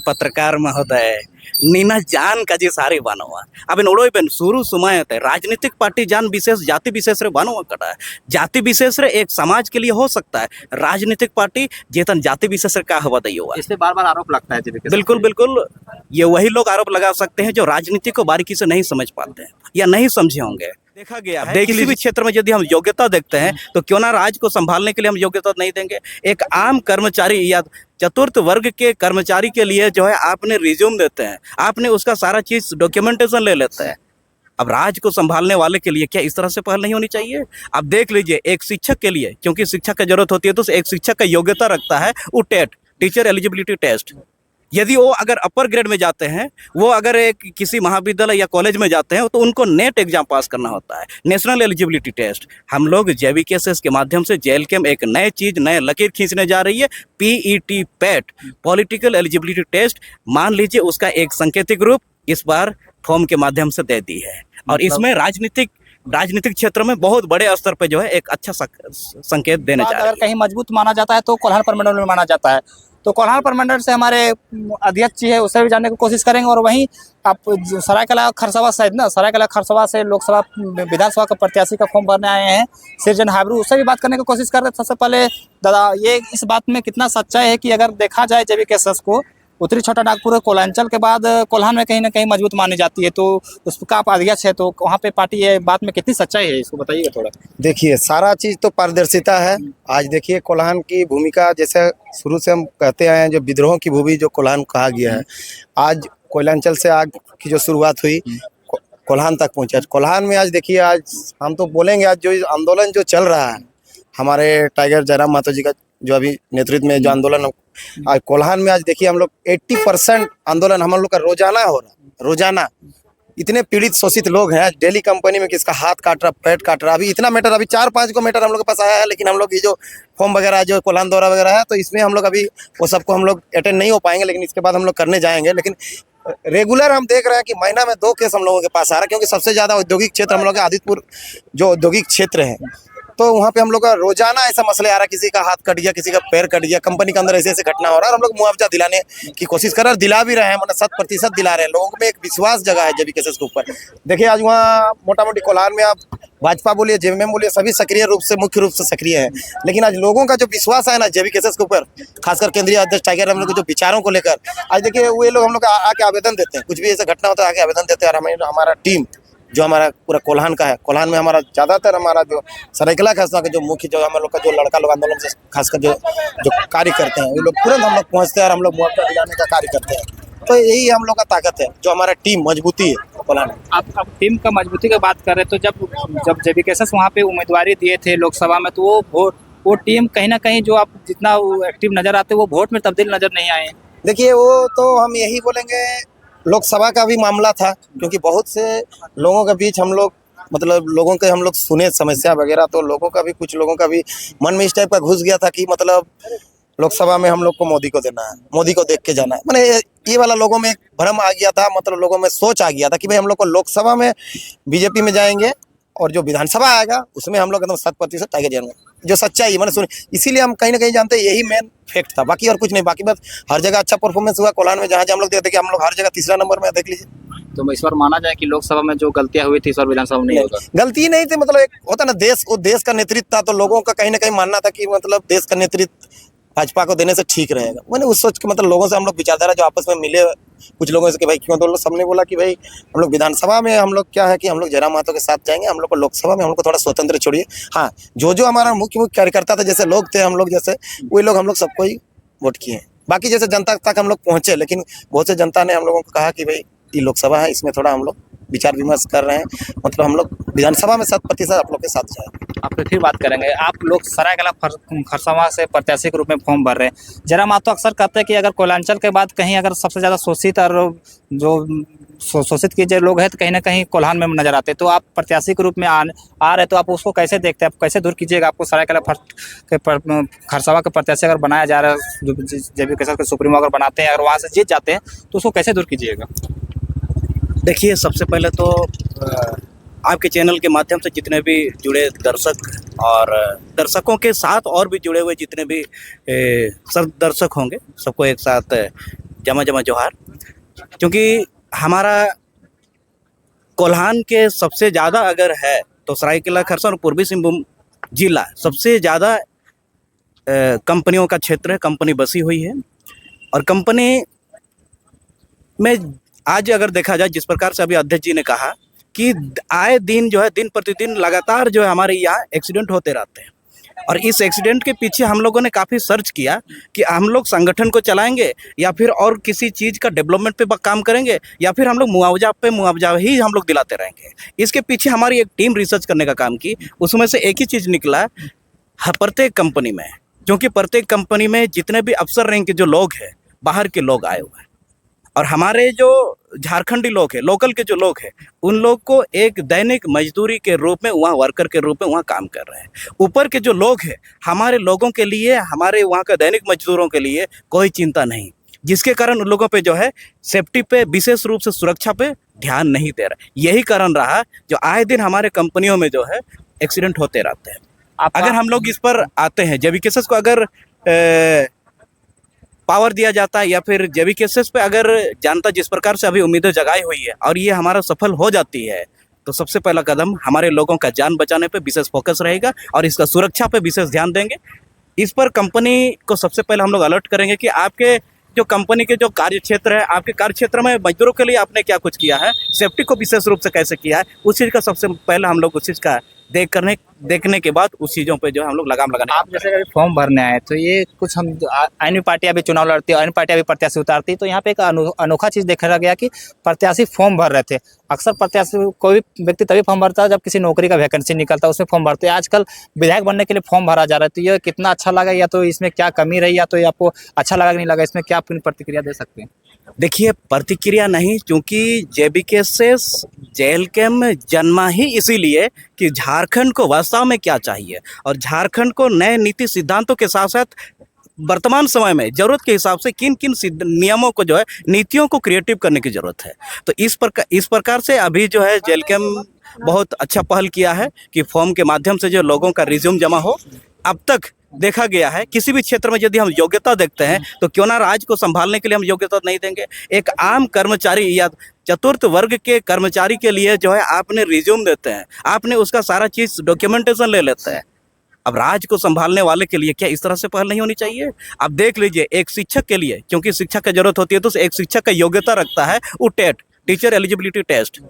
पत्रकार महोदय नीना जान का जी सारी बानवा अब नोड़ो बेन शुरू समय राजनीतिक पार्टी जान विशेष जाति विशेष रे बानवा कटा जाति विशेष रे एक समाज के लिए हो सकता है राजनीतिक पार्टी जेतन जाति विशेष रे का हवा दैयो इस पे बार बार आरोप लगता है जीवी के बिल्कुल बिल्कुल ये वही लोग आरोप लगा सकते हैं जो राजनीति को बारीकी से नहीं समझ पाते हैं या नहीं समझे होंगे। देखा गया है किसी भी क्षेत्र में यदि हम योग्यता देखते हैं तो क्यों ना राज्य को संभालने के लिए हम योग्यता नहीं देंगे। एक आम कर्मचारी या चतुर्थ वर्ग के कर्मचारी के लिए जो है आपने रिज्यूम देते हैं, आपने उसका सारा चीज डॉक्यूमेंटेशन ले लेते हैं। अब राज्य को संभालने वाले के लिए क्या इस तरह से पहल नहीं होनी चाहिए? अब देख लीजिए एक शिक्षक के लिए क्योंकि शिक्षक की जरूरत होती है तो एक शिक्षक का योग्यता रखता है वो टेट टीचर एलिजिबिलिटी टेस्ट। यदि वो अगर अपर ग्रेड में जाते हैं, वो अगर एक किसी महाविद्यालय या कॉलेज में जाते हैं तो उनको नेट एग्जाम पास करना होता है, नेशनल एलिजिबिलिटी टेस्ट। हम लोग जेवीकेएसएस के माध्यम से जेएलके में एक नए चीज नए लकीर खींचने जा रही है, PET PAT political eligibility test. मान लीजिए उसका एक सांकेतिक रूप इस बार फॉर्म के माध्यम से दे दी है और इसमें राजनीतिक क्षेत्र में बहुत बड़े स्तर पे जो है एक अच्छा संकेत देने जा रहा है। अगर कहीं मजबूत माना जाता है तो कोल्हान प्रमंडल में माना जाता है, तो कोल्हान प्रमंडल से हमारे अध्यक्ष जी है उससे भी जानने की कोशिश करेंगे। और वहीं आप सरायकला खरसवा साइड ना सरायकला खरसवा से लोकसभा विधानसभा का प्रत्याशी का फॉर्म भरने आए हैं सृजन हाबरू, उससे भी बात करने की कोशिश कर रहे हैं। सबसे पहले दादा ये इस बात में कितना सच्चाई है कि अगर देखा जाए जेवीकेएसएस को उत्तरी छोटा नागपुर और कोलांचल के बाद कोल्हान में कहीं ना कहीं मजबूत मानी जाती है, तो उसका आप अध्यक्ष है तो वहाँ पे पार्टी ये बात में कितनी सच्चाई है इसको बताइएगा थोड़ा। देखिए सारा चीज़ तो पारदर्शिता है। आज देखिए कोल्हान की भूमिका जैसे शुरू से हम कहते आए हैं, जो विद्रोह की भूमि जो कोल्हान कहा गया है, आज कोयलांचल से आग की जो शुरुआत हुई कोल्हान तक पहुँचा। कोल्हान में आज देखिए आज हम तो बोलेंगे आज जो आंदोलन जो चल रहा है हमारे टाइगर जयराम मातो जी का जो अभी नेतृत्व में जो आंदोलन आज कोल्हान में आज देखिए हम लोग 80% आंदोलन हम लोग का रोजाना हो रहा। रोजाना इतने पीड़ित शोषित लोग हैं, डेली कंपनी में किसका हाथ काट रहा पेट काट रहा। अभी इतना मैटर अभी 4-5 को मैटर हम लोग के पास आया है, लेकिन हम लोग ये जो फॉर्म वगैरह जो कोल्हान दौरा वगैरह है तो इसमें हम लोग अभी वो सबको हम लोग अटेंड नहीं हो पाएंगे, लेकिन इसके बाद हम लोग करने जाएंगे। लेकिन रेगुलर हम देख रहे हैं कि महीना में 2 केस हम लोगों के पास आ रहा है, क्योंकि सबसे ज़्यादा औद्योगिक क्षेत्र हम लोग का आदित्यपुर जो औद्योगिक क्षेत्र है तो वहाँ पे हम लोग का रोजाना ऐसा मसले आ रहा है, किसी का हाथ कट गया, किसी का पैर कट गया, कंपनी के अंदर ऐसे ऐसे घटना हो रहा है। और हम लोग मुआवजा दिलाने की कोशिश कर रहे हैं, दिला भी रहे हैं, मतलब 100% दिला रहे हैं। लोगों में एक विश्वास जगह है जेवीकेएसएस के ऊपर। देखिए आज वहाँ मोटा मोटी कोल्हान में आप भाजपा बोलिए जेएमएम बोलिए सभी सक्रिय रूप से मुख्य रूप से सक्रिय है, लेकिन आज लोगों का जो विश्वास है ना जेवीकेएसएस के ऊपर, खासकर केंद्रीय अध्यक्ष टाइगर हम लोग जो विचारों को लेकर आज देखिए वो लोग हम लोग आके आवेदन देते हैं, कुछ भी ऐसा घटना होता है आके आवेदन देते हैं। और हमारा टीम जो हमारा पूरा कोल्हान का है, कोल्हान में हमारा ज़्यादातर हमारा जो सरायकला खरसवा का जो मुख्य जो हम लोग का जो लड़का लोग आंदोलन से खासकर जो कार्य करते हैं वो लोग तुरंत हम लोग पहुँचते हैं और हम लोग मुआवजा दिलाने का कार्य करते हैं। तो यही हम लोग का ताकत है, जो हमारा टीम मजबूती है कोल्हान। आप टीम का मजबूती की बात कर रहे हैं, तो जब जेवीकेएसएस वहाँ पे उम्मीदवारी दिए थे लोकसभा में तो वो टीम कहीं ना कहीं जो आप जितना एक्टिव नजर आते वो वोट में तब्दील नजर नहीं आए। देखिए वो तो हम यही बोलेंगे, लोकसभा का भी मामला था क्योंकि बहुत से लोगों के बीच हम लोग मतलब लोगों के हम लोग सुने समस्या वगैरह, तो लोगों का भी कुछ लोगों का भी मन में इस टाइप का घुस गया था कि मतलब लोकसभा में हम लोग को मोदी को देना है, मोदी को देख के जाना है। मैंने ये वाला लोगों में एक भ्रम आ गया था, मतलब लोगों में सोच आ गया था कि भाई हम लोग को लोकसभा में बीजेपी में जाएंगे और जो विधानसभा आएगा उसमें हम लोग एकदम 100% टाइगर जाएंगे, जो सच्चाई मैंने सुनी। इसीलिए हम कहीं ना कहीं जानते हैं यही मेन फैक्ट था, बाकी और कुछ नहीं। बाकी बस हर जगह अच्छा परफॉर्मेंस हुआ कोल्हान में, जहाँ हम लोग देखते हम लोग हर जगह तीसरा नंबर में देख लीजिए। तो इस बार माना जाए कि लोकसभा में जो गलतियां हुई थी इस बार विधानसभा में नहीं होगा। गलती नहीं थी, मतलब एक होता ना देश का नेतृत्व था, तो लोगों का कहीं ना कहीं मानना था कि मतलब देश का नेतृत्व भाजपा को देने से ठीक रहेगा। मैंने उस सोच के मतलब लोगों से हम लोग विचारधारा जो आपस में मिले कुछ लोगों से कि भाई क्यों, तो सबने बोला कि भाई हम लोग विधानसभा में हम लोग क्या है कि हम लोग जयराम महतो के साथ जाएंगे, हम लोग को लोकसभा में हम लोग को थोड़ा स्वतंत्र छोड़िए। हाँ, जो हमारा मुख्य कार्यकर्ता था, जैसे लोग थे हम लोग जैसे वही लोग हम लोग सबको ही वोट किए। बाकी जैसे जनता तक हम लोग पहुँचे, लेकिन बहुत से जनता ने हम लोगों को कहा कि भाई ये लोकसभा है, इसमें थोड़ा हम लोग विचार विमर्श कर रहे हैं, मतलब हम लोग विधानसभा में 100% आप लोग के साथ जाएंगे। आप फिर बात करेंगे। आप लोग सरायकला खरसवा से प्रत्याशी के रूप में फॉर्म भर रहे हैं। जयराम महतो अक्सर कहते हैं कि अगर कोयलांचल के बाद कहीं अगर सबसे ज़्यादा शोषित और जो शोषित के जो लोग हैं तो कहीं ना कहीं कोल्हान में नजर आते हैं, तो आप प्रत्याशी के रूप में आ रहे तो आप उसको कैसे देखते हैं, आप कैसे दूर कीजिएगा? आपको सरायकला खरसवा के प्रत्याशी अगर बनाया जा रहा है, जेवीकेएसएस के सुप्रीमो अगर बनाते हैं, अगर वहाँ से जीत जाते हैं तो उसको कैसे दूर कीजिएगा? देखिए सबसे पहले तो आपके चैनल के माध्यम से जितने भी जुड़े दर्शक और दर्शकों के साथ और भी जुड़े हुए जितने भी सब दर्शक होंगे, सबको एक साथ जमा जमा जोहार। क्योंकि हमारा कोल्हान के सबसे ज़्यादा अगर है तो सरायकेला खरसावां और पूर्वी सिंहभूम जिला सबसे ज़्यादा कंपनियों का क्षेत्र है, कंपनी बसी हुई है। और कंपनी में आज अगर देखा जाए, जिस प्रकार से अभी अध्यक्ष जी ने कहा कि आए दिन जो है, दिन प्रतिदिन लगातार जो है हमारे यहाँ एक्सीडेंट होते रहते हैं। और इस एक्सीडेंट के पीछे हम लोगों ने काफ़ी सर्च किया कि हम लोग संगठन को चलाएंगे या फिर और किसी चीज़ का डेवलपमेंट पे काम करेंगे या फिर हम लोग मुआवजा ही हम लोग दिलाते रहेंगे। इसके पीछे हमारी एक टीम रिसर्च करने का काम की। उसमें से एक ही चीज़ निकला, प्रत्येक कंपनी में, क्योंकि प्रत्येक कंपनी में जितने भी अफसर रैंक के जो लोग हैं, बाहर के लोग आए हुए हैं। और हमारे जो झारखंडी लोग हैं, लोकल के जो लोग हैं, उन लोग को एक दैनिक मजदूरी के रूप में, वहाँ वर्कर के रूप में वहाँ काम कर रहे हैं। ऊपर के जो लोग हैं, हमारे लोगों के लिए, हमारे वहाँ के दैनिक मजदूरों के लिए कोई चिंता नहीं, जिसके कारण उन लोगों पे जो है सेफ्टी पे, विशेष रूप से सुरक्षा पे ध्यान नहीं दे रहा। यही कारण रहा जो आए दिन हमारे कंपनियों में जो है एक्सीडेंट होते रहते हैं। अगर हम लोग इस पर आते हैं, जेबी केसेस को अगर पावर दिया जाता है या फिर जेबी केसेस पे अगर जनता जिस प्रकार से अभी उम्मीदें जगाई हुई है और ये हमारा सफल हो जाती है, तो सबसे पहला कदम हमारे लोगों का जान बचाने पे विशेष फोकस रहेगा और इसका सुरक्षा पे विशेष ध्यान देंगे। इस पर कंपनी को सबसे पहले हम लोग अलर्ट करेंगे कि आपके जो कंपनी के जो कार्य क्षेत्र है, आपके कार्य क्षेत्र में मजदूरों के लिए आपने क्या कुछ किया है, सेफ्टी को विशेष रूप से कैसे किया है, उस चीज़ का सबसे पहले हम लोग उस चीज़ का देखने के बाद उस चीज़ों पे जो है हम लोग लगाम लगाने। आप जैसे अगर फॉर्म भरने आए तो ये कुछ हम अन्य पार्टियां भी चुनाव लड़ती है, अन्य पार्टियां भी प्रत्याशी उतारती है, तो यहाँ पे एक अनोखा चीज़ देखा गया कि प्रत्याशी फॉर्म भर रहे थे। अक्सर प्रत्याशी कोई भी व्यक्ति तभी फॉर्म भरता है जब किसी नौकरी का वैकेंसी निकलता है, उसमें फॉर्म भरते हैं। आजकल विधायक बनने के लिए फॉर्म भरा जा रहा है, तो ये कितना अच्छा लगा, या तो इसमें क्या कमी रही, या तो आपको अच्छा लगा कि नहीं लगा, इसमें क्या अपनी प्रतिक्रिया दे सकते हैं? देखिए, प्रतिक्रिया नहीं, क्योंकि जेबी केसेस जेल कैम्प में जन्मा ही इसीलिए कि झारखंड को वास्तव में क्या चाहिए और झारखंड को नए नीति सिद्धांतों के साथ साथ वर्तमान समय में ज़रूरत के हिसाब से किन किन नियमों को जो है, नीतियों को क्रिएटिव करने की ज़रूरत है। तो इस प्रकार से अभी जो है जेल कैम्प बहुत अच्छा पहल किया है कि फॉर्म के माध्यम से जो लोगों का रिज्यूम जमा हो। अब तक देखा गया है किसी भी क्षेत्र में यदि हम योग्यता देखते हैं तो क्यों ना राज्य को संभालने के लिए हम योग्यता नहीं देंगे। एक आम कर्मचारी या चतुर्थ वर्ग के कर्मचारी के लिए जो है आपने रिज्यूम देते हैं, आपने उसका सारा चीज़ डॉक्यूमेंटेशन ले लेते हैं। अब राज्य को संभालने वाले के लिए क्या इस तरह से पहल नहीं होनी चाहिए? अब देख लीजिए, एक शिक्षक के लिए, क्योंकि शिक्षक की जरूरत होती है, तो एक शिक्षक का योग्यता रखता है वो टेट, टीचर एलिजिबिलिटी टेस्ट।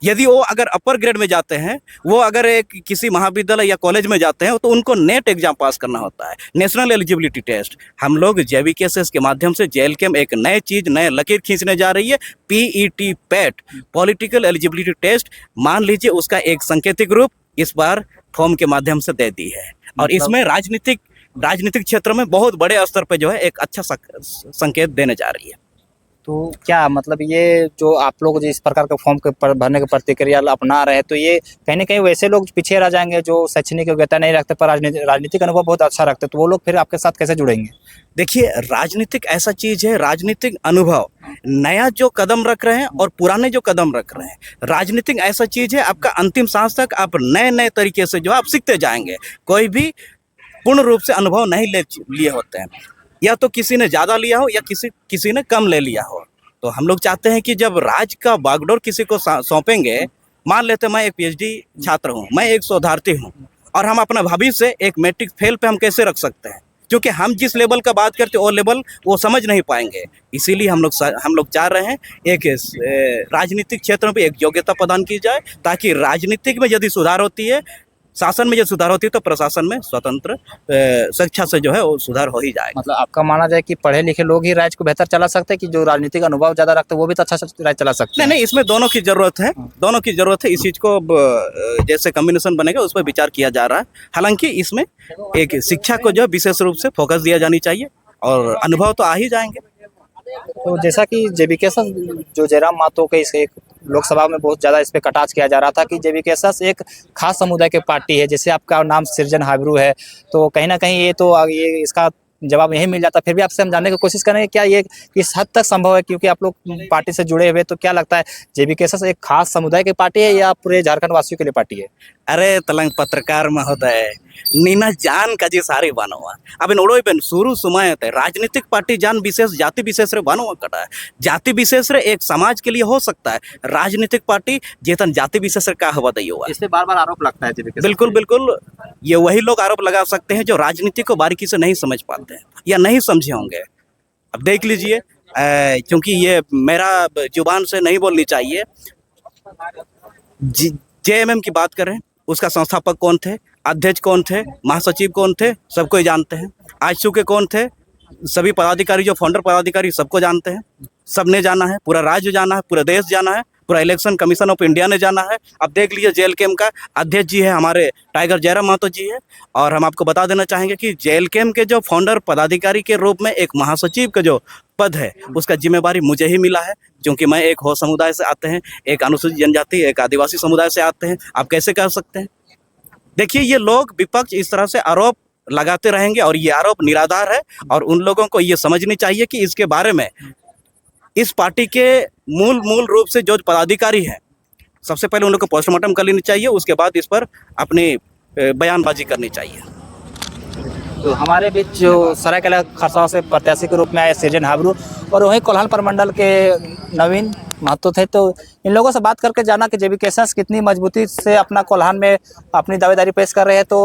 यदि वो अगर अपर ग्रेड में जाते हैं, वो अगर एक किसी महाविद्यालय या कॉलेज में जाते हैं, तो उनको नेट एग्जाम पास करना होता है, नेशनल एलिजिबिलिटी टेस्ट। हम लोग जेबी केसेस के माध्यम से जेल कैम्प एक नए चीज़, नए लकीर खींचने जा रही है, PET PAT, political eligibility test. मान लीजिए उसका एक सांकेतिक रूप इस बार फॉर्म के माध्यम से दे दी है और इसमें राजनीतिक क्षेत्र में बहुत बड़े स्तर पर जो है एक अच्छा संकेत देने जा रही है। तो क्या मतलब ये जो आप लोग जिस प्रकार का फॉर्म के भरने की प्रतिक्रिया अपना रहे हैं, तो ये कहीं ना कहीं वैसे लोग पीछे रह जाएंगे जो शैक्षणिक योग्यता नहीं रखते पर राजनीतिक अनुभव बहुत अच्छा रखते, तो वो लोग फिर आपके साथ कैसे जुड़ेंगे? देखिए, राजनीतिक ऐसा चीज़ है, राजनीतिक अनुभव, नया जो कदम रख रहे हैं और पुराने जो कदम रख रहे हैं, राजनीतिक ऐसा चीज़ है, आपका अंतिम सांस तक आप नए तरीके से जो आप सीखते जाएंगे। कोई भी पूर्ण रूप से अनुभव नहीं लिए होते हैं, या तो किसी ने ज़्यादा लिया हो या किसी ने कम ले लिया हो। तो हम लोग चाहते हैं कि जब राज का बागडोर किसी को सौंपेंगे, मान लेते मैं एक पीएचडी छात्र हूँ, मैं एक शोधार्थी हूँ, और हम अपना भविष्य एक मैट्रिक फेल पे हम कैसे रख सकते हैं? क्योंकि हम जिस लेवल का बात करते हैं वो लेवल वो समझ नहीं पाएंगे। इसीलिए हम लोग चाह रहे हैं एक राजनीतिक क्षेत्र में भी एक योग्यता प्रदान की जाए, ताकि राजनीतिक में यदि सुधार होती है, शासन में जब सुधार होती है, तो प्रशासन में स्वतंत्र शिक्षा से जो है वो सुधार हो ही जाएगा। मतलब आपका माना जाए कि पढ़े लिखे लोग ही राज्य को बेहतर चला सकते हैं, कि जो राजनीतिक अनुभव ज़्यादा रखते हैं वो भी तो अच्छा राज्य चला सकते हैं? नहीं, इसमें दोनों की ज़रूरत है, दोनों की ज़रूरत है। इस चीज़ को जैसे कम्बिनेशन बनेगा उस पर विचार किया जा रहा है। हालांकि इसमें एक शिक्षा को जो विशेष रूप से फोकस दिया जानी चाहिए और अनुभव तो आ ही जाएंगे। तो जैसा कि जेबी केसेस जो जयराम महतो के इस एक लोकसभा में बहुत ज़्यादा इस पर कटाक्ष किया जा रहा था कि जेबी केसेस एक खास समुदाय की पार्टी है, जैसे आपका नाम सृजन हाबिरू है, तो कहीं ना कहीं ये इसका जवाब यही मिल जाता। फिर भी आपसे हम जानने की कोशिश करेंगे क्या ये किस हद तक संभव है, क्योंकि आप लोग पार्टी से जुड़े हुए, तो क्या लगता है जेबी केसेस एक खास समुदाय की पार्टी है या पूरे झारखंड वासियों के लिए पार्टी है? अरे तलंग पत्रकार महोदय नीना जान का जी सारी बानवा अब नोड़ोई बेन शुरू समय राजनीतिक पार्टी जान विशेष जाति विशेष रे बानवा कटा जाति विशेष रे एक समाज के लिए हो सकता है राजनीतिक पार्टी जेतन जाति विशेष रे का हवा दैयो इस पे बार बार आरोप लगता है जीवी के बिल्कुल बिल्कुल ये वही लोग आरोप लगा सकते हैं जो राजनीति को बारीकी से नहीं समझ पाते हैं या नहीं समझे होंगे। अब देख लीजिए क्योंकि ये मेरा जुबान से नहीं बोलनी चाहिए। जेएमएम की बात करें उसका संस्थापक कौन थे, अध्यक्ष कौन थे, महासचिव कौन थे, सबको ही जानते हैं। आजसू के कौन थे, सभी पदाधिकारी जो फाउंडर पदाधिकारी सबको जानते हैं, सबने जाना है, पूरा राज्य जाना है, पूरा देश जाना है, पूरा इलेक्शन कमीशन ऑफ इंडिया ने जाना है। अब देख लीजिए जेएलकेएम का अध्यक्ष जी है हमारे टाइगर जयराम महतो जी है। और हम आपको बता देना चाहेंगे कि जेएलकेएम के जो फाउंडर पदाधिकारी के रूप में एक महासचिव का जो पद है उसका जिम्मेवारी मुझे ही मिला है, क्योंकि मैं एक हो समुदाय से आते हैं, एक अनुसूचित जनजाति, एक आदिवासी समुदाय से आते हैं। आप कैसे कर सकते हैं? देखिए ये लोग विपक्ष इस तरह से आरोप लगाते रहेंगे और ये आरोप निराधार है और उन लोगों को ये समझनी चाहिए कि इसके बारे में इस पार्टी के मूल रूप से जो पदाधिकारी हैं सबसे पहले उन लोग को पोस्टमार्टम कर लेनी चाहिए, उसके बाद इस पर अपनी बयानबाजी करनी चाहिए। तो हमारे बीच जो सरायकेला खरसावां से प्रत्याशी के रूप में आए सृजन हाबरू और वहीं कोल्हान प्रमंडल के नवीन महतो थे, तो इन लोगों से बात करके जाना कि जेबी केसंस कितनी मजबूती से अपना कोल्हान में अपनी दावेदारी पेश कर रहे हैं। तो